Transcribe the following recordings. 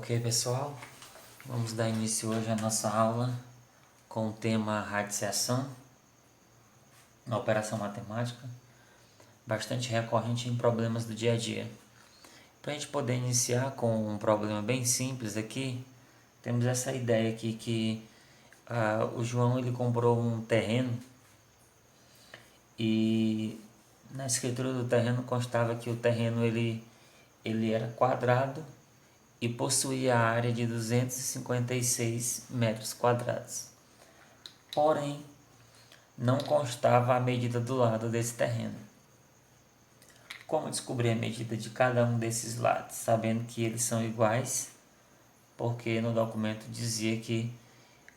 Ok, pessoal, vamos dar início hoje à nossa aula com o tema radiciação na operação matemática, bastante recorrente em problemas do dia a dia. Para a gente poder iniciar com um problema bem simples aqui, temos essa ideia aqui que o João ele comprou um terreno e na escritura do terreno constava que o terreno ele era quadrado e possuía a área de 256 metros quadrados. Porém, não constava a medida do lado desse terreno. Como descobrir a medida de cada um desses lados, sabendo que eles são iguais, porque no documento dizia que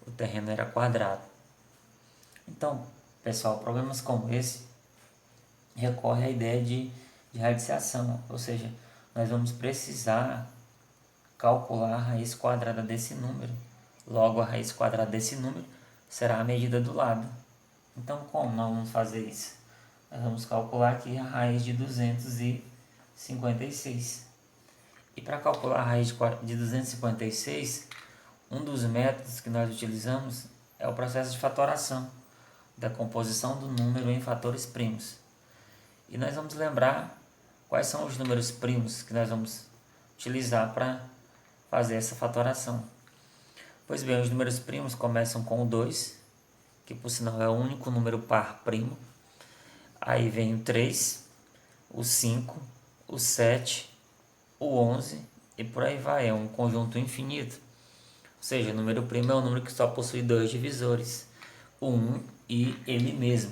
o terreno era quadrado. Então, pessoal, problemas como esse recorre à ideia de radiciação, ou seja, nós vamos precisar calcular a raiz quadrada desse número. Logo, a raiz quadrada desse número será a medida do lado. Então, como nós vamos fazer isso? Nós vamos calcular aqui a raiz de 256. E para calcular a raiz de 256, um dos métodos que nós utilizamos é o processo de fatoração, da composição do número em fatores primos. E nós vamos lembrar quais são os números primos que nós vamos utilizar para fazer essa fatoração. Pois bem, os números primos começam com o 2, que por sinal é o único número par primo. Aí vem o 3, o 5, o 7, o 11 e por aí vai. É um conjunto infinito. Ou seja, o número primo é um número que só possui dois divisores, o 1 e ele mesmo.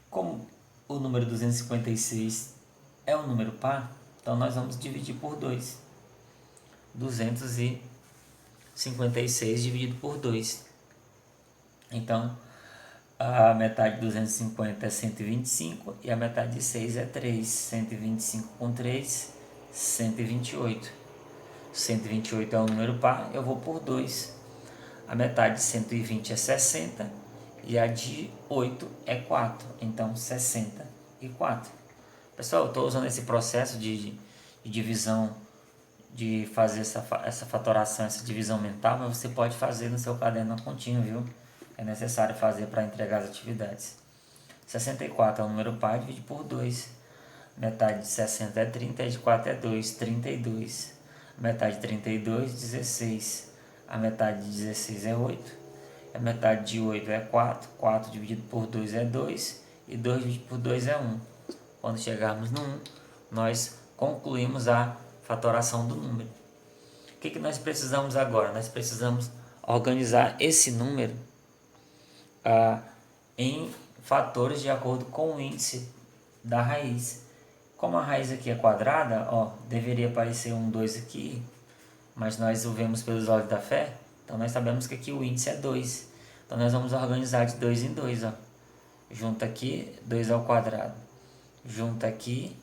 Como o número 256 é um número par, então nós vamos dividir por 2. 256 dividido por 2. Então, a metade de 250 é 125 e a metade de 6 é 3. 125 com 3, 128. 128 é um número par, eu vou por 2. A metade de 120 é 60 e a de 8 é 4. Então, 64. Pessoal, eu estou usando esse processo de divisão, de fazer essa fatoração, essa divisão mental, mas você pode fazer no seu caderno contínuo, viu? É necessário fazer para entregar as atividades. 64 é um número par, divide por 2. Metade de 60 é 30, e de 4 é 2, 32. A metade de 32, 16. A metade de 16 é 8. A metade de 8 é 4. 4 dividido por 2 é 2. E 2 dividido por 2 é 1. Quando chegarmos no 1, nós concluímos a fatoração do número. O que nós precisamos agora? Nós precisamos organizar esse número em fatores de acordo com o índice da raiz. Como a raiz aqui é quadrada, deveria aparecer um 2 aqui, mas nós o vemos pelos olhos da fé, então nós sabemos que aqui o índice é 2. Então nós vamos organizar de 2 em 2. Junta aqui, 2 ao quadrado. Junta aqui,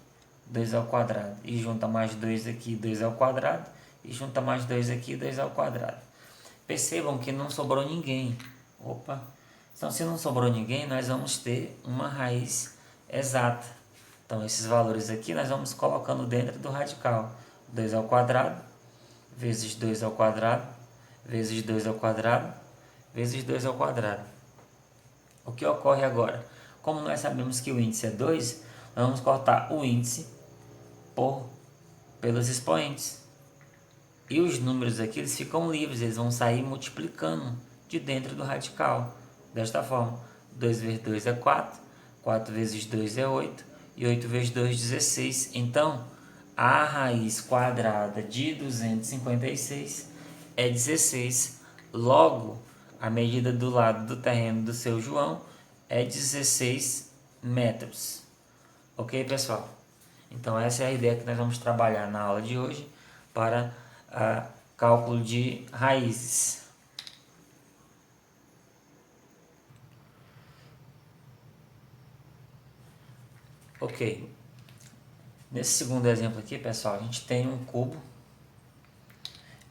2 ao quadrado. E junta mais 2 aqui, 2 ao quadrado. E junta mais 2 aqui, 2 ao quadrado. Percebam que não sobrou ninguém. Então, se não sobrou ninguém, nós vamos ter uma raiz exata. Então, esses valores aqui nós vamos colocando dentro do radical. 2 ao quadrado, vezes 2 ao quadrado, vezes 2 ao quadrado, vezes 2 ao quadrado. O que ocorre agora? Como nós sabemos que o índice é 2, nós vamos cortar o índice pelos expoentes. E os números aqui eles ficam livres, eles vão sair multiplicando de dentro do radical. Desta forma, 2 vezes 2 é 4, 4 vezes 2 é 8, e 8 vezes 2 é 16. Então, a raiz quadrada de 256 é 16. Logo, a medida do lado do terreno do seu João é 16 metros. Ok, pessoal? Então, essa é a ideia que nós vamos trabalhar na aula de hoje para cálculo de raízes. Ok, nesse segundo exemplo aqui, pessoal, a gente tem um cubo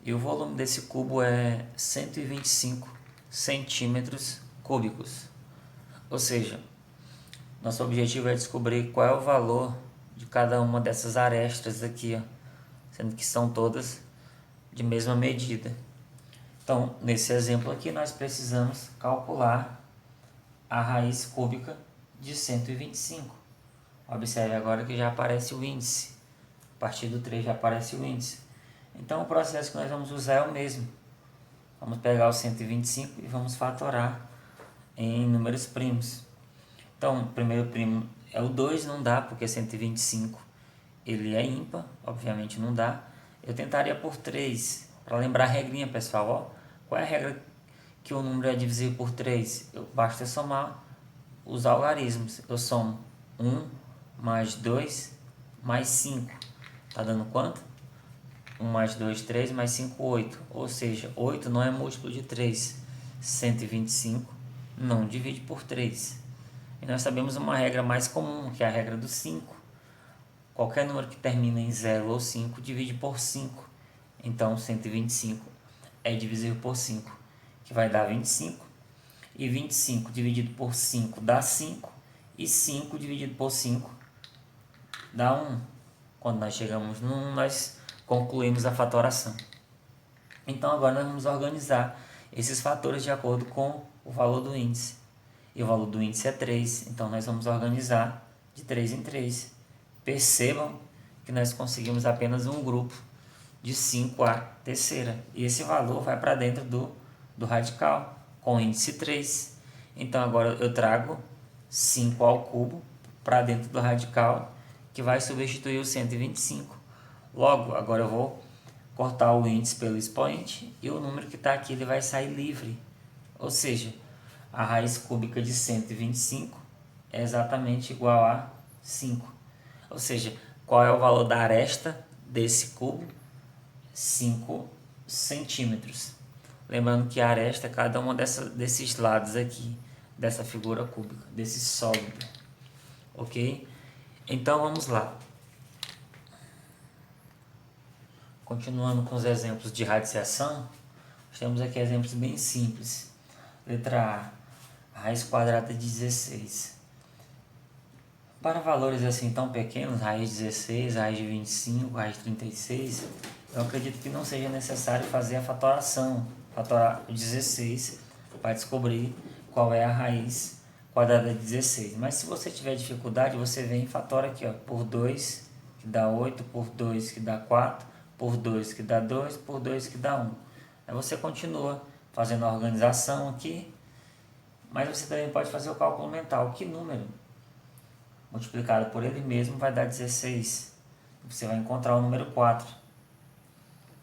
e o volume desse cubo é 125 centímetros cúbicos. Ou seja, nosso objetivo é descobrir qual é o valor de cada uma dessas arestas aqui, sendo que são todas de mesma medida. Então, nesse exemplo aqui, nós precisamos calcular a raiz cúbica de 125. Observe agora que já aparece o índice. A partir do 3 já aparece o índice. Então, o processo que nós vamos usar é o mesmo. Vamos pegar o 125 e vamos fatorar em números primos. Então, o primeiro primo é o 2, não dá, porque 125 ele é ímpar, obviamente não dá. Eu tentaria por 3, para lembrar a regrinha, pessoal. Ó. Qual é a regra que o número é divisível por 3? Basta somar os algarismos. Eu somo 1 mais 2 mais 5. Está dando quanto? 1 mais 2, 3, mais 5, 8. Ou seja, 8 não é múltiplo de 3. 125 não divide por 3. E nós sabemos uma regra mais comum, que é a regra do 5. Qualquer número que termina em 0 ou 5 divide por 5. Então, 125 é divisível por 5, que vai dar 25. E 25 dividido por 5 dá 5. E 5 dividido por 5 dá 1. Quando nós chegamos no 1, nós concluímos a fatoração. Então, agora nós vamos organizar esses fatores de acordo com o valor do índice. E o valor do índice é 3. Então, nós vamos organizar de 3 em 3. Percebam que nós conseguimos apenas um grupo de 5 à terceira. E esse valor vai para dentro do radical, com índice 3. Então, agora eu trago 5 ao cubo para dentro do radical, que vai substituir o 125. Logo, agora eu vou cortar o índice pelo expoente e o número que está aqui ele vai sair livre. Ou seja, a raiz cúbica de 125 é exatamente igual a 5. Ou seja, qual é o valor da aresta desse cubo? 5 centímetros. Lembrando que a aresta é cada um desses lados aqui, dessa figura cúbica, desse sólido. Ok? Então vamos lá. Continuando com os exemplos de radiciação, temos aqui exemplos bem simples. Letra A, raiz quadrada de 16. Para valores assim tão pequenos, raiz de 16, raiz de 25, raiz de 36, eu acredito que não seja necessário fazer a fatoração, fatorar o 16 para descobrir qual é a raiz quadrada de 16. Mas se você tiver dificuldade, você vem e fatora aqui, ó, por 2, que dá 8, por 2, que dá 4, por 2, que dá 2, por 2, que dá 1. Aí você continua fazendo a organização aqui, mas você também pode fazer o cálculo mental. Que número multiplicado por ele mesmo vai dar 16. Você vai encontrar o número 4.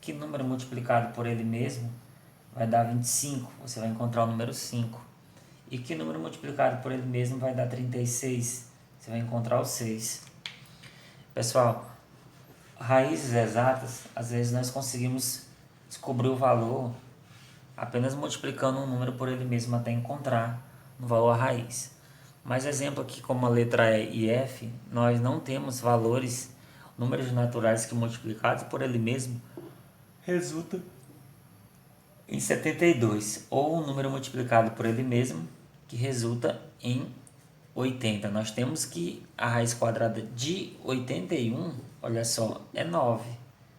Que número multiplicado por ele mesmo vai dar 25. Você vai encontrar o número 5. E que número multiplicado por ele mesmo vai dar 36. Você vai encontrar o 6. Pessoal, raízes exatas, às vezes nós conseguimos descobrir o valor apenas multiplicando um número por ele mesmo até encontrar o valor raiz. Mas exemplo aqui como a letra E e F, nós não temos valores, números naturais que multiplicados por ele mesmo resulta em 72, ou um número multiplicado por ele mesmo que resulta em 80. Nós temos que a raiz quadrada de 81, olha só, é 9.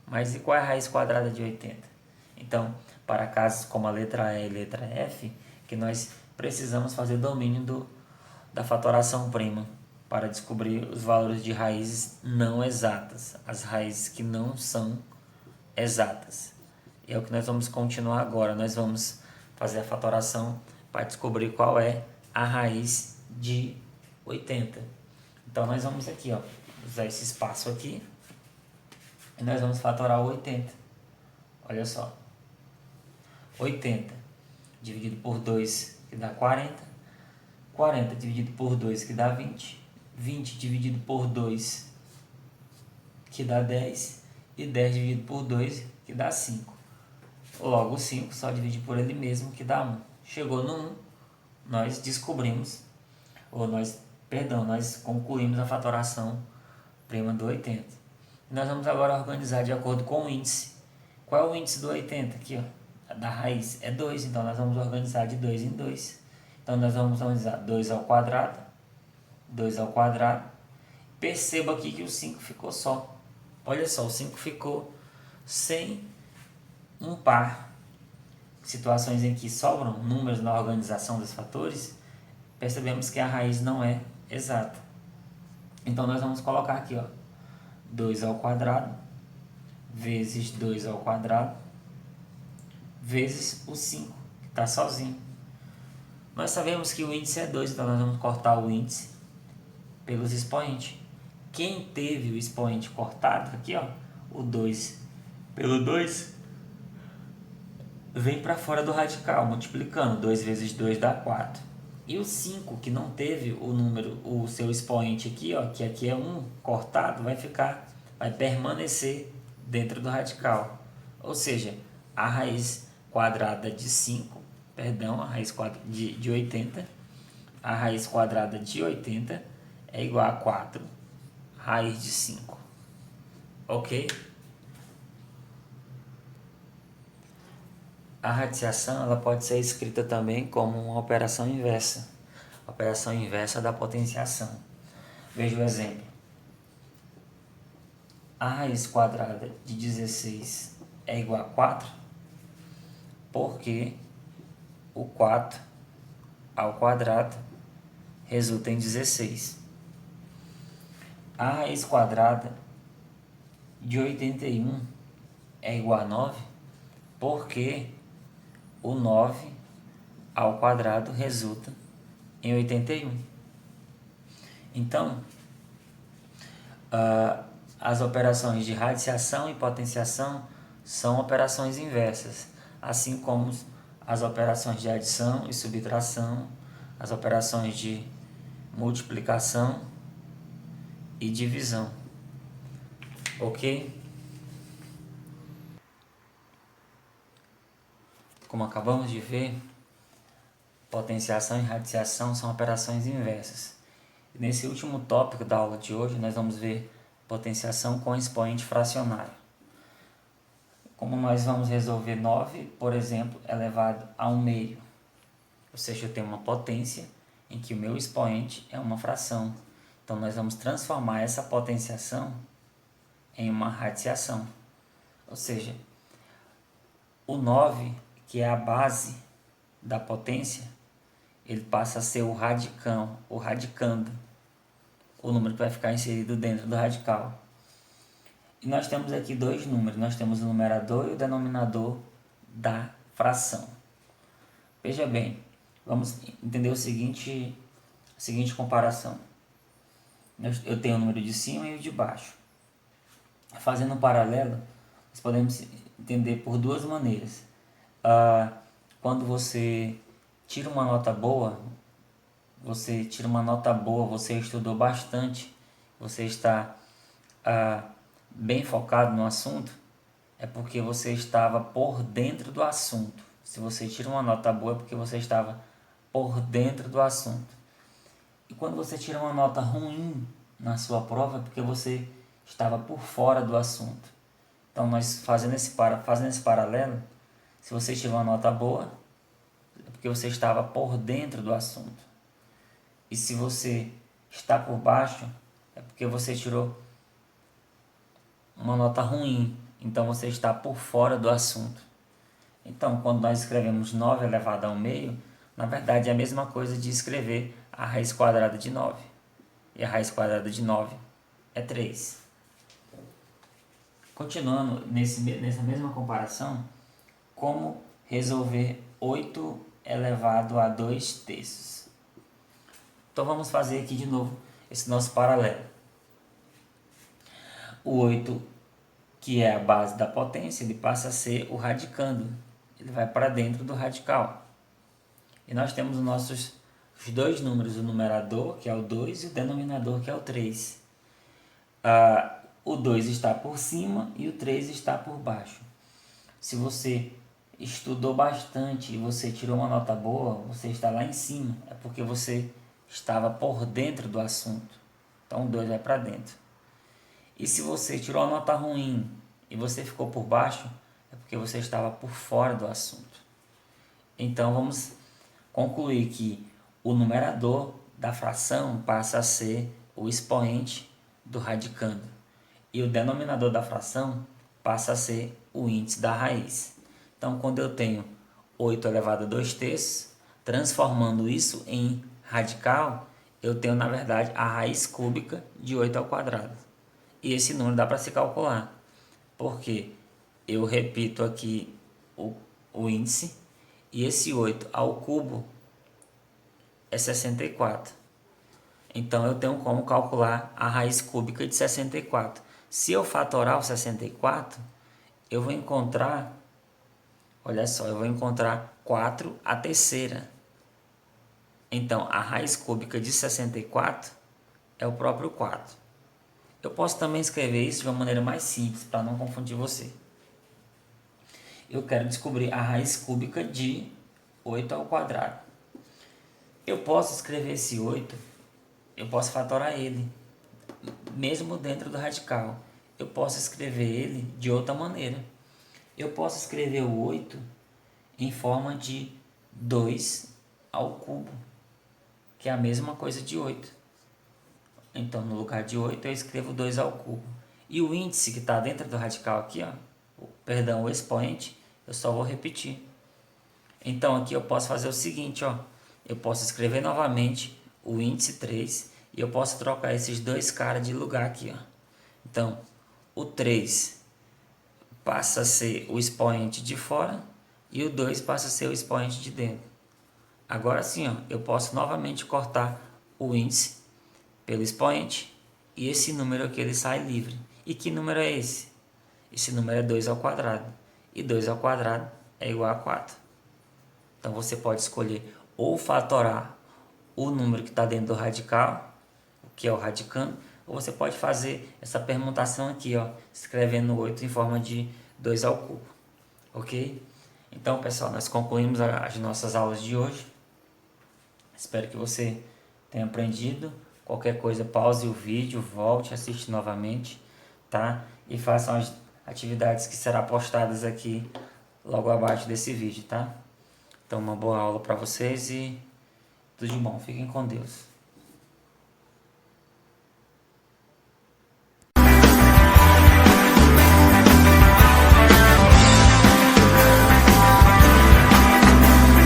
Mas e qual é a raiz quadrada de 80? Então, para casos como a letra E e a letra F, que nós precisamos fazer domínio da fatoração prima para descobrir os valores de raízes não exatas, as raízes que não são exatas. E é o que nós vamos continuar agora. Nós vamos fazer a fatoração para descobrir qual é a raiz de 80. Então nós vamos aqui, ó, usar esse espaço aqui e nós vamos fatorar o 80. Olha só, 80 dividido por 2 que dá 40. 40 dividido por 2 que dá 20. 20 dividido por 2 que dá 10. E 10 dividido por 2 que dá 5. Logo, o 5 só divide por ele mesmo que dá 1. Chegou no 1, nós descobrimos, nós concluímos a fatoração prima do 80. E nós vamos agora organizar de acordo com o índice. Qual é o índice do 80? Aqui, ó, da raiz é 2, então nós vamos organizar de 2 em 2. Então, nós vamos organizar 2 ao quadrado, 2 ao quadrado. Perceba aqui que o 5 ficou só. Olha só, o 5 ficou sem um par, situações em que sobram números na organização dos fatores, percebemos que a raiz não é exata. Então nós vamos colocar aqui, ó, 2 ao quadrado vezes 2 ao quadrado vezes o 5, que está sozinho. Nós sabemos que o índice é 2, então nós vamos cortar o índice pelos expoentes. Quem teve o expoente cortado, aqui ó, o 2 pelo 2, vem para fora do radical, multiplicando. 2 vezes 2 dá 4. E o 5, que não teve o número, o seu expoente aqui, ó, que aqui é 1, cortado, vai permanecer dentro do radical. Ou seja, a raiz quadrada de 5, perdão, a raiz de 80, a raiz quadrada de 80 é igual a 4 raiz de 5. Ok? A radiciação ela pode ser escrita também como uma operação inversa. Operação inversa da potenciação. Veja o exemplo. A raiz quadrada de 16 é igual a 4, porque o 4 ao quadrado resulta em 16. A raiz quadrada de 81 é igual a 9, porque o 9 ao quadrado resulta em 81. Então, as operações de radiciação e potenciação são operações inversas, assim como as operações de adição e subtração, as operações de multiplicação e divisão. Ok? Como acabamos de ver, potenciação e radiciação são operações inversas. Nesse último tópico da aula de hoje, nós vamos ver potenciação com expoente fracionário. Como nós vamos resolver 9, por exemplo, elevado a 1 meio. Ou seja, eu tenho uma potência em que o meu expoente é uma fração. Então, nós vamos transformar essa potenciação em uma radiciação. Ou seja, o 9, que é a base da potência, ele passa a ser o radicão, o radicando, o número que vai ficar inserido dentro do radical. E nós temos aqui dois números, nós temos o numerador e o denominador da fração. Veja bem, vamos entender a seguinte comparação. Eu tenho o número de cima e o de baixo. Fazendo um paralelo, nós podemos entender por duas maneiras. Quando você tira uma nota boa, você estudou bastante, você está bem focado no assunto, é porque você estava por dentro do assunto. Se você tira uma nota boa, é porque você estava por dentro do assunto. E quando você tira uma nota ruim na sua prova, é porque você estava por fora do assunto. Então, nós fazendo esse paralelo, se você tirou uma nota boa, é porque você estava por dentro do assunto. E se você está por baixo, é porque você tirou uma nota ruim, então você está por fora do assunto. Então, quando nós escrevemos 9 elevado a 1 meio, na verdade é a mesma coisa de escrever a raiz quadrada de 9. E a raiz quadrada de 9 é 3. Continuando nessa mesma comparação, como resolver 8 elevado a 2 terços. Então vamos fazer aqui de novo esse nosso paralelo. O 8, que é a base da potência, ele passa a ser o radicando. Ele vai para dentro do radical. E nós temos os dois números, o numerador, que é o 2, e o denominador, que é o 3. O 2 está por cima e o 3 está por baixo. Se você estudou bastante e você tirou uma nota boa, você está lá em cima. É porque você estava por dentro do assunto. Então o 2 vai para dentro. E se você tirou uma nota ruim e você ficou por baixo, é porque você estava por fora do assunto. Então vamos concluir que o numerador da fração passa a ser o expoente do radicando. E o denominador da fração passa a ser o índice da raiz. Então, quando eu tenho 8 elevado a 2/3, transformando isso em radical, eu tenho, na verdade, a raiz cúbica de 8 ao quadrado. E esse número dá para se calcular, porque eu repito aqui o índice, e esse 8 ao cubo é 64. Então, eu tenho como calcular a raiz cúbica de 64. Se eu fatorar o 64, eu vou encontrar, olha só, eu vou encontrar 4 a terceira. Então, a raiz cúbica de 64 é o próprio 4. Eu posso também escrever isso de uma maneira mais simples, para não confundir você. Eu quero descobrir a raiz cúbica de 8 ao quadrado. Eu posso escrever esse 8, eu posso fatorar ele, mesmo dentro do radical. Eu posso escrever ele de outra maneira. Eu posso escrever o 8 em forma de 2 ao cubo, que é a mesma coisa de 8. Então, no lugar de 8, eu escrevo 2 ao cubo. E o índice que está dentro do radical aqui, ó, o expoente, eu só vou repetir. Então, aqui eu posso fazer o seguinte, ó. Eu posso escrever novamente o índice 3 e eu posso trocar esses dois caras de lugar aqui, ó. Então, o 3 passa a ser o expoente de fora e o 2 passa a ser o expoente de dentro. Agora sim, ó, eu posso novamente cortar o índice pelo expoente e esse número aqui ele sai livre. E que número é esse? Esse número é 2 ao quadrado. E 2 ao quadrado é igual a 4. Então você pode escolher ou fatorar o número que está dentro do radical, o que é o radicando, ou você pode fazer essa permutação aqui, ó, escrevendo 8 em forma de 2 ao cubo. Ok? Então, pessoal, nós concluímos as nossas aulas de hoje. Espero que você tenha aprendido. Qualquer coisa, pause o vídeo, volte, assiste novamente, tá? E façam as atividades que serão postadas aqui logo abaixo desse vídeo, tá? Então, uma boa aula para vocês e tudo de bom. Fiquem com Deus.